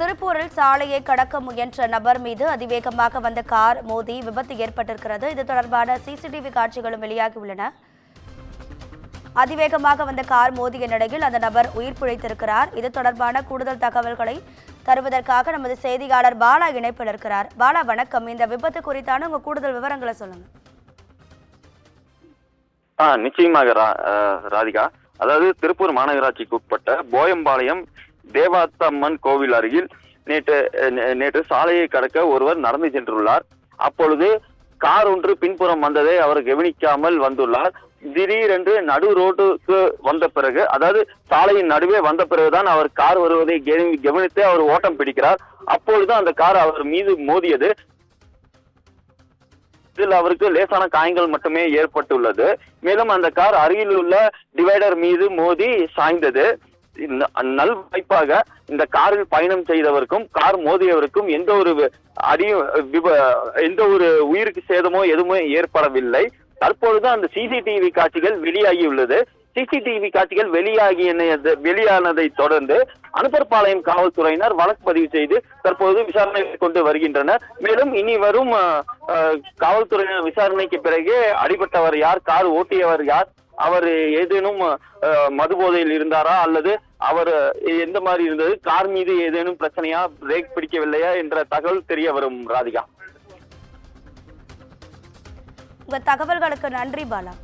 திருப்பூரில் சாலையை கடக்க முயன்ற நபர் மீது அதிவேகமாக வந்த கார் மோதி விபத்து ஏற்பட்டிருக்கிறது. இது தொடர்பான சிசிடிவி காட்சிகளும் வெளியாகியுள்ளன. அதிவேகமாக வந்த கார் மோதிய நிலையில் அந்த நபர் உயிர் பிழைத்திருக்கிறார். இது தொடர்பான கூடுதல் தகவல்களை தருவதற்காக நமது செய்தியாளர் பாலா இணைப்பில் இருக்கிறார். பாலா, வணக்கம். இந்த விபத்து குறித்தான உங்க கூடுதல் விவரங்களை சொல்லுங்க. நிச்சயமாக ராதிகா. அதாவது திருப்பூர் மாநகராட்சிக்கு உட்பட்ட போயம்பாளையம் தேவாத்தம்மன் கோவில் அருகில் நேற்று சாலையை கடக்க ஒருவர் நடந்து சென்றுள்ளார். அப்பொழுது கார் ஒன்று பின்புறம் வந்ததை அவர் கவனிக்காமல் வந்துள்ளார். திடீரென்று நடு ரோட்டுக்கு வந்த பிறகு, அதாவது சாலையின் நடுவே வந்த பிறகுதான் அவர் கார் வருவதை கவனித்து அவர் ஓட்டம் பிடிக்கிறார். அப்பொழுது அந்த கார் அவர் மீது மோதியது. இதில் அவருக்கு லேசான காயங்கள் மட்டுமே ஏற்பட்டுள்ளது. மேலும் அந்த கார் அருகில் உள்ள டிவைடர் மீது மோதி சாய்ந்தது. நல் வாய்ப்பாக இந்த காரில் பயணம் செய்தவருக்கும் கார் மோதியவருக்கும் எந்த ஒரு உயிருக்கு சேதமோ எதுவுமே ஏற்படவில்லை. தற்பொழுது அந்த சிசிடிவி காட்சிகள் வெளியாகியுள்ளது. சிசிடிவி காட்சிகள் வெளியானதை தொடர்ந்து அனுப்பர்பாளையம் காவல்துறையினர் வழக்கு பதிவு செய்து தற்போது விசாரணை கொண்டு வருகின்றனர். மேலும் இனி வரும் காவல்துறையினர் விசாரணைக்கு பிறகு அடிபட்டவர் யார், கார் ஓட்டியவர் யார், அவர் ஏதேனும் மது போதையில் இருந்தாரா அல்லது அவர் எந்த மாதிரி இருந்தது, கார் மீது ஏதேனும் பிரச்சனையா, பிரேக் பிடிக்கவில்லையா என்ற தகவல் தெரிய வரும். ராதிகா, உங்க தகவல்களுக்கு நன்றி பாலா.